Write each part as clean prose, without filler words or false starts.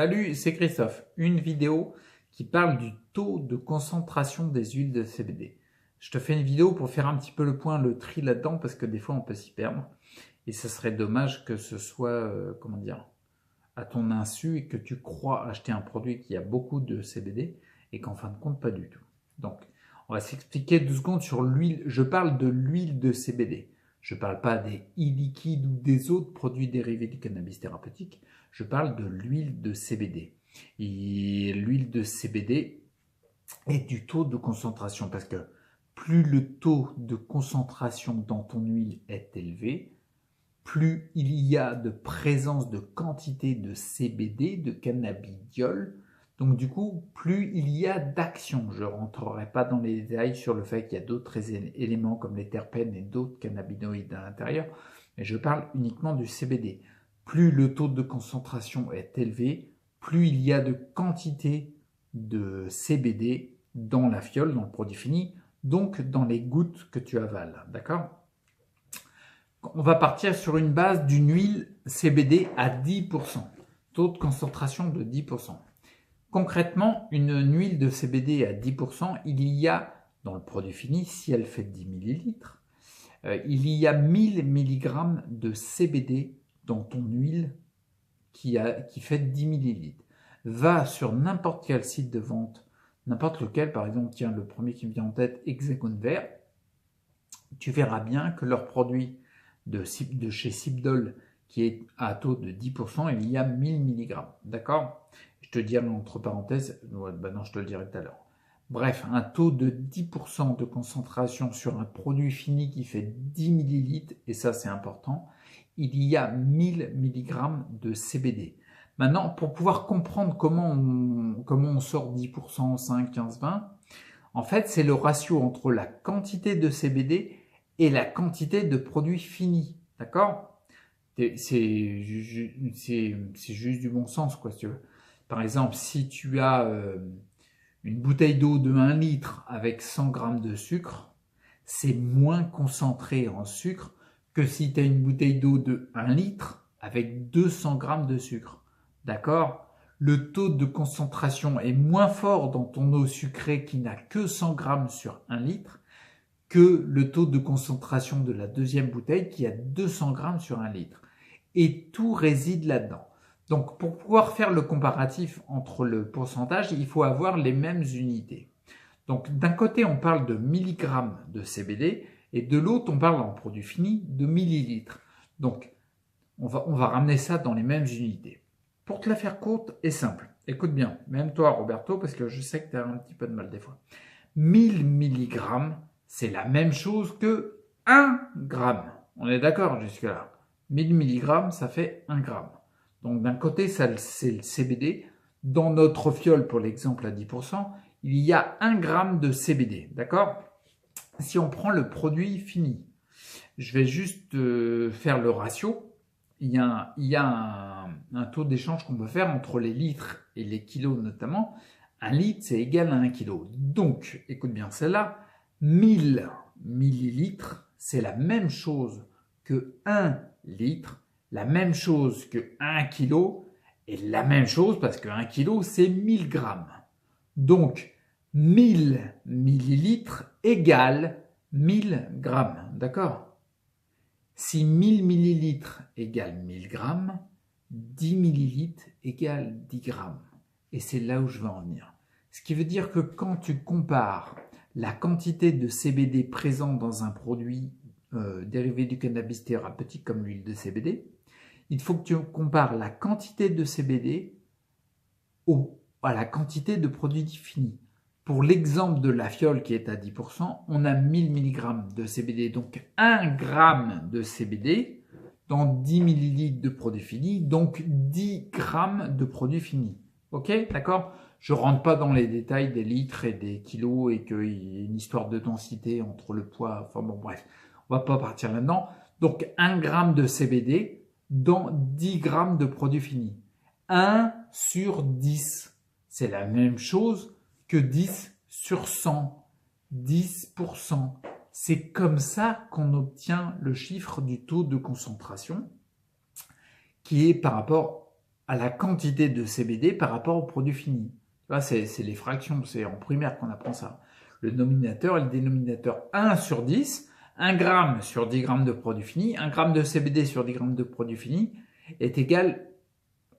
Salut, c'est Christophe. Une vidéo qui parle du taux de concentration des huiles de CBD. Je te fais une vidéo pour faire un petit peu le point, le tri là-dedans, parce que des fois on peut s'y perdre. Et ce serait dommage que ce soit, à ton insu et que tu crois acheter un produit qui a beaucoup de CBD et qu'en fin de compte, pas du tout. Donc, on va s'expliquer 2 secondes sur l'huile. Je parle de l'huile de CBD. Je ne parle pas des e-liquides ou des autres produits dérivés du cannabis thérapeutique. Je parle de l'huile de CBD. Et l'huile de CBD est du taux de concentration parce que plus le taux de concentration dans ton huile est élevé, plus il y a de présence de quantité de CBD, de cannabidiol. Donc du coup, plus il y a d'action. Je ne rentrerai pas dans les détails sur le fait qu'il y a d'autres éléments comme les terpènes et d'autres cannabinoïdes à l'intérieur, mais je parle uniquement du CBD. Plus le taux de concentration est élevé, plus il y a de quantité de CBD dans la fiole, dans le produit fini, donc dans les gouttes que tu avales. D'accord ? On va partir sur une base d'une huile CBD à 10%, taux de concentration de 10%. Concrètement, une huile de CBD à 10%, il y a, dans le produit fini, si elle fait 10 ml, il y a 1000 mg de CBD dans ton huile qui fait 10 ml. Va sur n'importe quel site de vente, n'importe lequel, par exemple, tiens, le premier qui me vient en tête, Hexagone Vert, tu verras bien que leur produit de chez Sibdol qui est à taux de 10%, il y a 1000 mg. D'accord ? Je te dirai entre parenthèses, non, je te le dirai tout à l'heure. Bref, un taux de 10% de concentration sur un produit fini qui fait 10 ml, et ça c'est important, il y a 1000 mg de CBD. Maintenant, pour pouvoir comprendre comment on sort 10%, 5, 15, 20, en fait, c'est le ratio entre la quantité de CBD et la quantité de produits finis. D'accord ? C'est juste du bon sens, quoi, si tu veux. Par exemple, si tu as une bouteille d'eau de 1 litre avec 100 g de sucre, c'est moins concentré en sucre que si tu as une bouteille d'eau de 1 litre avec 200 g de sucre. D'accord ? Le taux de concentration est moins fort dans ton eau sucrée qui n'a que 100 g sur 1 litre que le taux de concentration de la deuxième bouteille qui a 200 g sur 1 litre. Et tout réside là-dedans. Donc, pour pouvoir faire le comparatif entre le pourcentage, il faut avoir les mêmes unités. Donc, d'un côté, on parle de milligrammes de CBD et de l'autre, on parle en produit fini de millilitres. Donc, on va ramener ça dans les mêmes unités. Pour te la faire courte et simple, écoute bien, même toi, Roberto, parce que je sais que tu as un petit peu de mal des fois. 1000 mg, c'est la même chose que 1 gramme. On est d'accord jusque-là. 1000 mg, ça fait 1 gramme. Donc d'un côté, c'est le CBD. Dans notre fiole, pour l'exemple à 10%, il y a 1 gramme de CBD. D'accord ? Si on prend le produit fini, je vais juste faire le ratio. Il y a un taux d'échange qu'on peut faire entre les litres et les kilos notamment. 1 litre, c'est égal à 1 kilo. Donc, écoute bien celle-là, 1000 millilitres, c'est la même chose que 1 litre, la même chose que 1 kilo, et la même chose parce que 1 kilo, c'est 1000 grammes. Donc, 1000 millilitres égale 1000 grammes. D'accord ? Si 1000 millilitres égale 1000 grammes, 10 millilitres égale 10 grammes. Et c'est là où je veux en venir. Ce qui veut dire que quand tu compares la quantité de CBD présente dans un produit dérivé du cannabis thérapeutique comme l'huile de CBD, il faut que tu compares la quantité de CBD à la quantité de produit fini. Pour l'exemple de la fiole qui est à 10%, on a 1000 mg de CBD, donc 1 g de CBD dans 10 ml de produit fini, donc 10 g de produit fini. Ok, d'accord ? Je ne rentre pas dans les détails des litres et des kilos et qu'il y ait une histoire de densité entre le poids, enfin bon bref, on va pas partir là-dedans. Donc 1 g de CBD dans 10 g de produit fini. 1 sur 10, c'est la même chose que 10 sur 100, 10%. C'est comme ça qu'on obtient le chiffre du taux de concentration qui est par rapport à la quantité de CBD par rapport au produit fini. Tu vois, c'est les fractions, c'est en primaire qu'on apprend ça. Le nominateur et le dénominateur. 1 sur 10, 1 gramme sur 10 grammes de produit fini, 1 gramme de CBD sur 10 grammes de produit fini est égal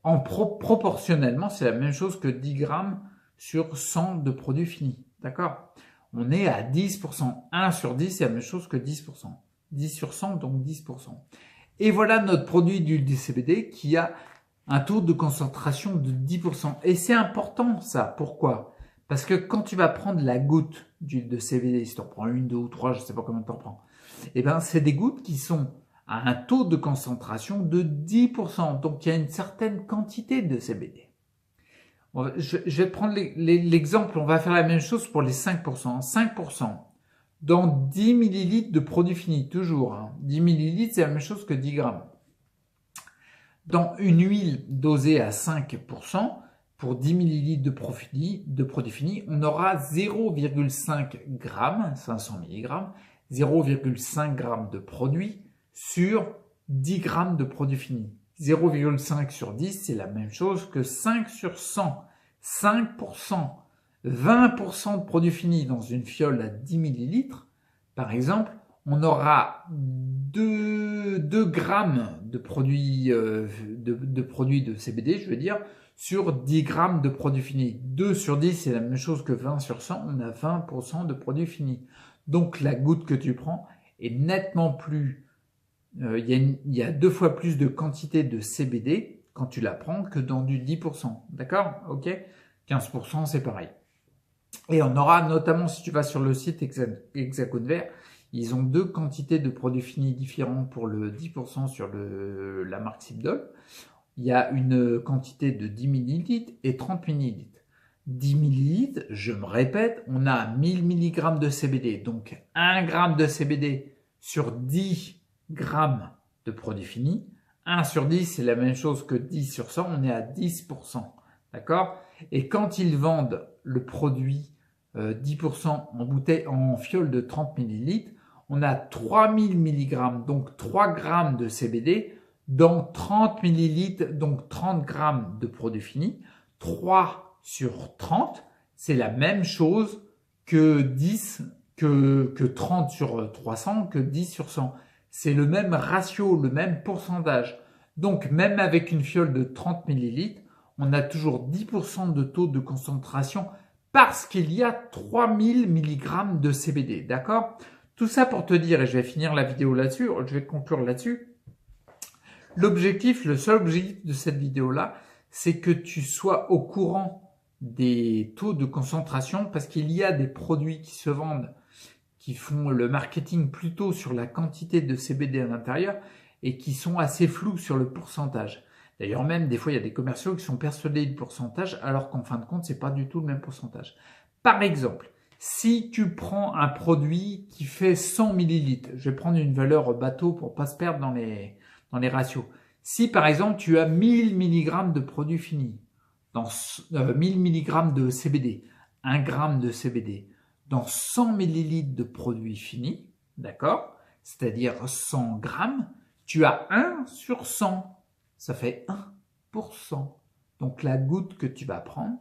proportionnellement, c'est la même chose que 10 grammes sur 100 de produits finis. D'accord? On est à 10%. 1 sur 10, c'est la même chose que 10%. 10 sur 100, donc 10%. Et voilà notre produit d'huile de CBD qui a un taux de concentration de 10%. Et c'est important ça. Pourquoi? Parce que quand tu vas prendre la goutte d'huile de CBD, si tu en prends une, deux ou trois, je ne sais pas combien tu en prends, eh ben, c'est des gouttes qui sont à un taux de concentration de 10%. Donc, il y a une certaine quantité de CBD. Je vais prendre l'exemple, on va faire la même chose pour les 5%. 5% dans 10 millilitres de produit fini, toujours. 10 millilitres, c'est la même chose que 10 grammes. Dans une huile dosée à 5%, pour 10 millilitres de produit fini, on aura 0,5 g, 500 mg, 0,5 g de produit sur 10 g de produit fini. 0,5 sur 10, c'est la même chose que 5 sur 100. 5%, 20% de produit fini dans une fiole à 10 millilitres, par exemple, on aura 2 grammes de produits de CBD, je veux dire, sur 10 grammes de produits finis. 2 sur 10, c'est la même chose que 20 sur 100, on a 20% de produits finis. Donc la goutte que tu prends est nettement plus... Il y a 2 fois plus de quantité de CBD quand tu la prends que dans du 10%. D'accord? Ok? 15%, c'est pareil. Et on aura notamment, si tu vas sur le site Hexagone Vert, ils ont 2 quantités de produits finis différents pour le 10% sur la marque Sibdol. Il y a une quantité de 10 ml et 30 ml. 10 ml, je me répète, on a 1000 mg de CBD. Donc 1 g de CBD sur 10 g de produits finis. 1 sur 10, c'est la même chose que 10 sur 100, on est à 10%. D'accord? Et quand ils vendent le produit 10% en bouteille, en fiole de 30 ml, on a 3000 mg, donc 3 g de CBD dans 30 ml, donc 30 g de produit fini. 3 sur 30, c'est la même chose que 10, que 30 sur 300, que 10 sur 100. C'est le même ratio, le même pourcentage. Donc, même avec une fiole de 30 ml, on a toujours 10% de taux de concentration parce qu'il y a 3000 mg de CBD. D'accord? Tout ça pour te dire, et je vais finir la vidéo là-dessus, je vais conclure là-dessus. L'objectif, le seul objectif de cette vidéo-là, c'est que tu sois au courant des taux de concentration parce qu'il y a des produits qui se vendent qui font le marketing plutôt sur la quantité de CBD à l'intérieur et qui sont assez flous sur le pourcentage. D'ailleurs, même des fois, il y a des commerciaux qui sont persuadés du pourcentage alors qu'en fin de compte, c'est pas du tout le même pourcentage. Par exemple, si tu prends un produit qui fait 100 ml, je vais prendre une valeur bateau pour pas se perdre dans les ratios. Si par exemple, tu as 1000 mg de produit fini, dans 1000 mg de CBD, 1 g de CBD, dans 100 ml de produit fini, d'accord? C'est-à-dire 100 grammes, tu as 1 sur 100. Ça fait 1%. Donc la goutte que tu vas prendre,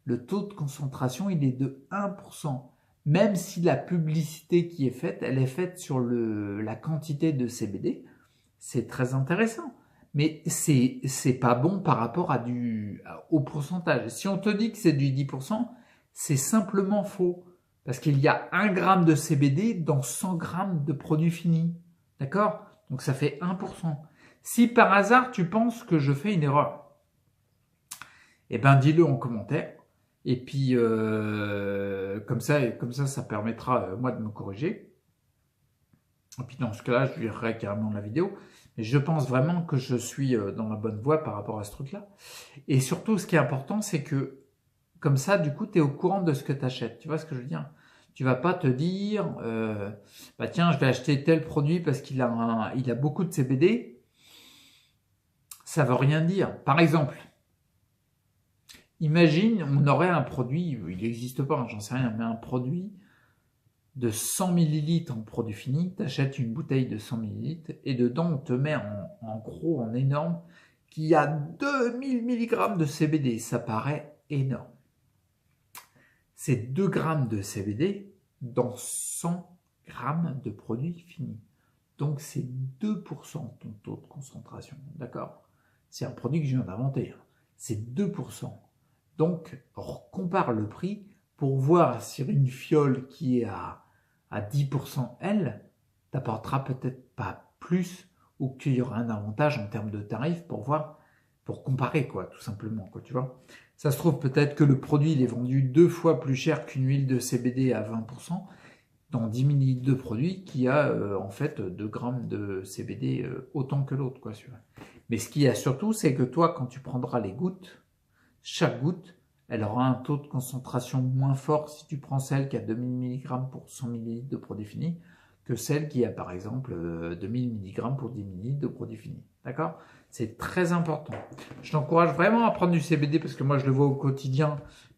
le taux de concentration, il est de 1%. Même si la publicité qui est faite, elle est faite sur la quantité de CBD, c'est très intéressant. Mais c'est pas bon par rapport au pourcentage. Si on te dit que c'est du 10%, c'est simplement faux. Parce qu'il y a 1 g de CBD dans 100 g de produit fini. D'accord? Donc ça fait 1%. Si par hasard tu penses que je fais une erreur, eh ben dis-le en commentaire. Et puis comme ça, ça permettra moi de me corriger. Et puis dans ce cas-là, je verrai carrément la vidéo. Mais je pense vraiment que je suis dans la bonne voie par rapport à ce truc-là. Et surtout, ce qui est important, c'est que comme ça, du coup, tu es au courant de ce que tu achètes. Tu vois ce que je veux dire? Tu vas pas te dire, bah tiens, je vais acheter tel produit parce qu'il a beaucoup de CBD. Ça veut rien dire. Par exemple, imagine, on aurait un produit, il n'existe pas, hein, j'en sais rien, mais un produit de 100 ml en produit fini. Tu achètes une bouteille de 100 ml et dedans, on te met en gros, en énorme, qui a 2000 mg de CBD. Ça paraît énorme. C'est 2 grammes de CBD dans 100 grammes de produit fini. Donc c'est 2% ton taux de concentration, d'accord? C'est un produit que je viens d'inventer, hein. C'est 2%. Donc compare le prix pour voir si une fiole qui est à 10%, elle, t'apportera peut-être pas plus ou qu'il y aura un avantage en termes de tarifs pour voir, pour comparer, quoi, tout simplement, quoi, tu vois. Ça se trouve peut-être que le produit il est vendu 2 fois plus cher qu'une huile de CBD à 20%, dans 10 ml de produit qui a en fait 2 grammes de CBD autant que l'autre, quoi. Mais ce qu'il y a surtout, c'est que toi, quand tu prendras les gouttes, chaque goutte, elle aura un taux de concentration moins fort si tu prends celle qui a 2000 mg pour 100 ml de produit fini que celle qui a par exemple 2000 mg pour 10 ml de produit fini. D'accord? C'est très important. Je t'encourage vraiment à prendre du CBD parce que moi je le vois au quotidien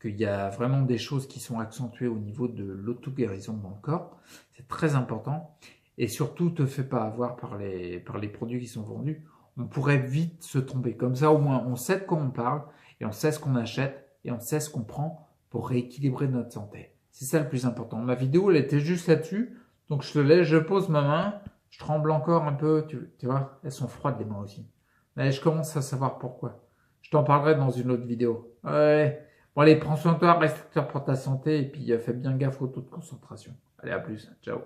qu'il y a vraiment des choses qui sont accentuées au niveau de l'auto-guérison dans le corps. C'est très important. Et surtout, te fais pas avoir par les produits qui sont vendus. On pourrait vite se tromper. Comme ça, au moins, on sait de quoi on parle et on sait ce qu'on achète et on sait ce qu'on prend pour rééquilibrer notre santé. C'est ça le plus important. Ma vidéo, elle était juste là-dessus. Donc, je te laisse, je pose ma main. Je tremble encore un peu. Tu vois, elles sont froides les mains aussi. Mais je commence à savoir pourquoi. Je t'en parlerai dans une autre vidéo. Ouais. Bon, allez, prends soin de toi, reste acteur pour ta santé et puis fais bien gaffe au taux de concentration. Allez, à plus. Ciao.